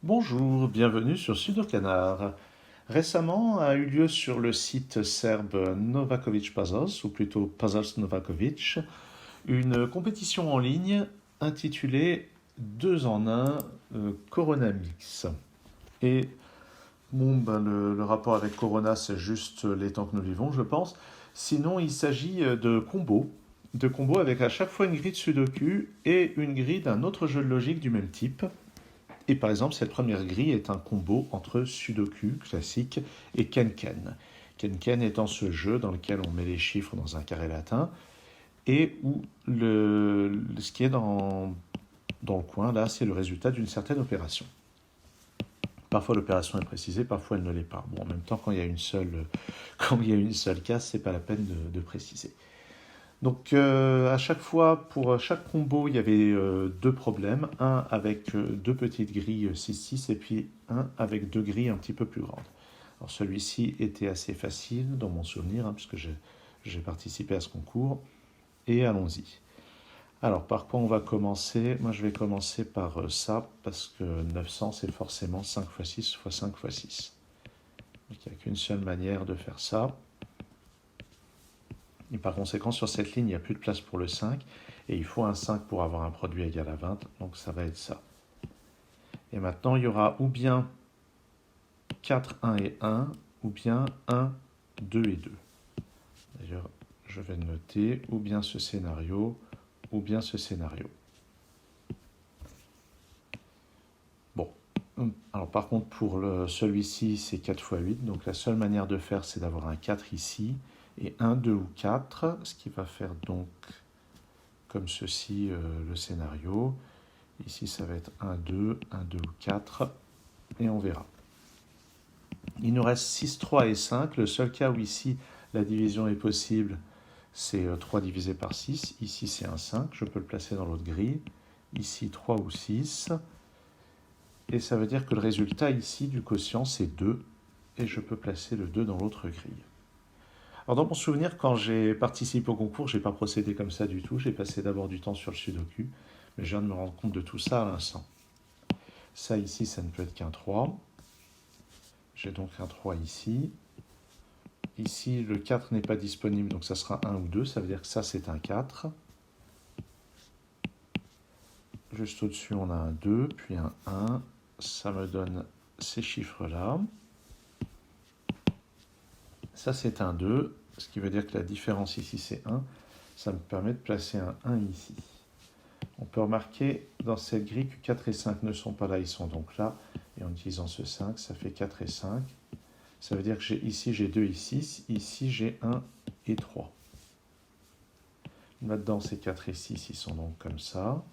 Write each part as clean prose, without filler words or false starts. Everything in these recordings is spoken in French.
Bonjour, bienvenue sur Sudokanar. Récemment a eu lieu sur le site serbe Novakovic Puzzles, ou plutôt Puzzles Novakovic, une compétition en ligne intitulée 2 en 1 Corona Mix. Et le rapport avec Corona, c'est juste les temps que nous vivons, je pense. Sinon, il s'agit de combos avec à chaque fois une grille de Sudoku et une grille d'un autre jeu de logique du même type. Et par exemple, cette première grille est un combo entre Sudoku classique et Kenken. Kenken étant ce jeu dans lequel on met les chiffres dans un carré latin et où ce qui est dans le coin, là, c'est le résultat d'une certaine opération. Parfois l'opération est précisée, parfois elle ne l'est pas. Bon, en même temps, quand il y a quand il y a une seule case, c'est pas la peine de préciser. Donc à chaque fois, pour chaque combo, il y avait deux problèmes. Un avec deux petites grilles 6-6 et puis un avec deux grilles un petit peu plus grandes. Alors celui-ci était assez facile dans mon souvenir, hein, puisque j'ai participé à ce concours. Et allons-y. Alors par quoi on va commencer? Moi je vais commencer par ça, parce que 900 c'est forcément 5 x 6 x 5 x 6. Donc il n'y a qu'une seule manière de faire ça. Et par conséquent, sur cette ligne, il n'y a plus de place pour le 5. Et il faut un 5 pour avoir un produit égal à 20. Donc ça va être ça. Et maintenant, il y aura ou bien 4, 1 et 1, ou bien 1, 2 et 2. D'ailleurs, je vais noter ou bien ce scénario, ou bien ce scénario. Bon. Alors par contre, pour celui-ci, c'est 4 x 8. Donc la seule manière de faire, c'est d'avoir un 4 ici. Et 1, 2 ou 4, ce qui va faire donc comme ceci le scénario. Ici, ça va être 1, 2, 1, 2 ou 4, et on verra. Il nous reste 6, 3 et 5. Le seul cas où ici, la division est possible, c'est 3 divisé par 6. Ici, c'est un 5. Je peux le placer dans l'autre grille. Ici, 3 ou 6. Et ça veut dire que le résultat ici du quotient, c'est 2. Et je peux placer le 2 dans l'autre grille. Alors dans mon souvenir, quand j'ai participé au concours, je n'ai pas procédé comme ça du tout. J'ai passé d'abord du temps sur le Sudoku. Mais je viens de me rendre compte de tout ça à l'instant. Ça ici, ça ne peut être qu'un 3. J'ai donc un 3 ici. Ici, le 4 n'est pas disponible, donc ça sera 1 ou 2. Ça veut dire que ça, c'est un 4. Juste au-dessus, on a un 2, puis un 1. Ça me donne ces chiffres-là. Ça, c'est un 2, ce qui veut dire que la différence ici, c'est 1. Ça me permet de placer un 1 ici. On peut remarquer dans cette grille que 4 et 5 ne sont pas là, ils sont donc là. Et en utilisant ce 5, ça fait 4 et 5. Ça veut dire que ici j'ai 2 et 6, ici j'ai 1 et 3. Là-dedans, c'est 4 et 6, ils sont donc comme ça.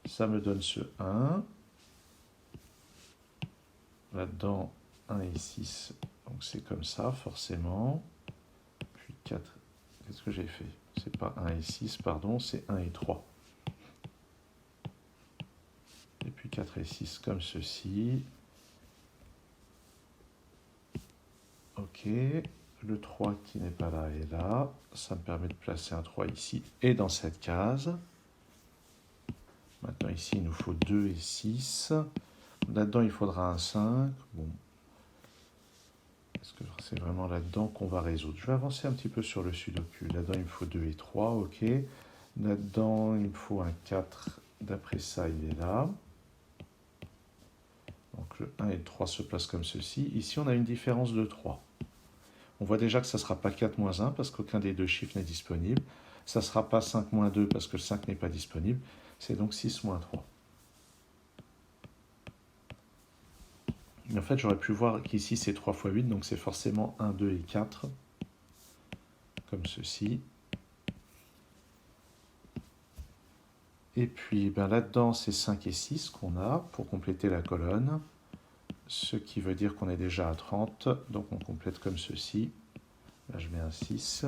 Ça me donne ce 1. Là-dedans, 1 et 6, donc c'est comme ça, forcément. Puis 4, qu'est-ce que j'ai fait? C'est pas 1 et 6, pardon, c'est 1 et 3. Et puis 4 et 6 comme ceci. Ok, le 3 qui n'est pas là est là. Ça me permet de placer un 3 ici et dans cette case. Maintenant ici, il nous faut 2 et 6. Là-dedans, il faudra un 5. Bon. Est-ce que c'est vraiment là-dedans qu'on va résoudre? Je vais avancer un petit peu sur le Sudoku. Là-dedans, il me faut 2 et 3, ok. Là-dedans, il me faut un 4. D'après ça, il est là. Donc le 1 et le 3 se placent comme ceci. Ici, on a une différence de 3. On voit déjà que ça ne sera pas 4 moins 1 parce qu'aucun des deux chiffres n'est disponible. Ça ne sera pas 5 moins 2 parce que le 5 n'est pas disponible. C'est donc 6 moins 3. Et en fait, j'aurais pu voir qu'ici, c'est 3 fois 8, donc c'est forcément 1, 2 et 4, comme ceci. Et puis là-dedans, c'est 5 et 6 qu'on a pour compléter la colonne, ce qui veut dire qu'on est déjà à 30, donc on complète comme ceci. Là, je mets un 6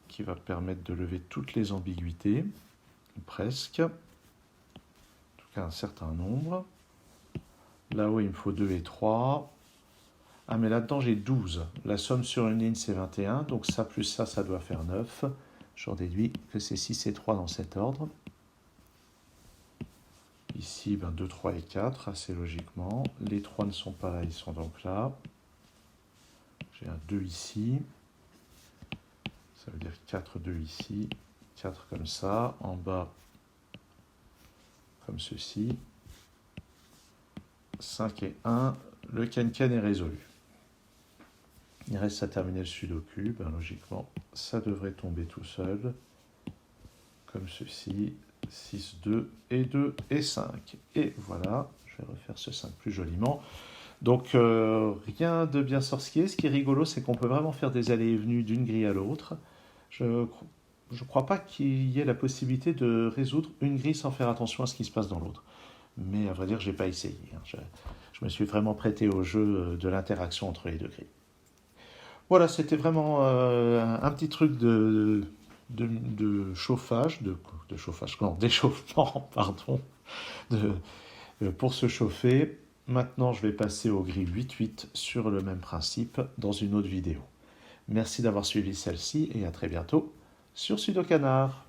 qui va permettre de lever toutes les ambiguïtés, ou presque, en tout cas un certain nombre. Là-haut, il me faut 2 et 3. Ah, mais là-dedans, j'ai 12. La somme sur une ligne, c'est 21. Donc ça plus ça doit faire 9. J'en déduis que c'est 6 et 3 dans cet ordre. ici, 2, 3 et 4, assez logiquement. Les 3 ne sont pas là, ils sont donc là. J'ai un 2 ici. Ça veut dire 4, 2 ici. 4 comme ça. En bas, comme ceci. 5 et 1. Le can-can est résolu. Il reste à terminer le sudoku. Logiquement, ça devrait tomber tout seul. Comme ceci. 6, 2 et 2 et 5. Et voilà, je vais refaire ce 5 plus joliment. Donc, rien de bien sorcier. Ce qui est rigolo, c'est qu'on peut vraiment faire des allées et venues d'une grille à l'autre. Je ne crois pas qu'il y ait la possibilité de résoudre une grille sans faire attention à ce qui se passe dans l'autre. Mais à vrai dire, je n'ai pas essayé. Je me suis vraiment prêté au jeu de l'interaction entre les deux grilles. Voilà, c'était vraiment un petit truc de chauffage, de chauffage, non, d'échauffement, pardon, pour se chauffer. Maintenant, je vais passer aux grilles 8-8 sur le même principe dans une autre vidéo. Merci d'avoir suivi celle-ci et à très bientôt sur Sudocanard.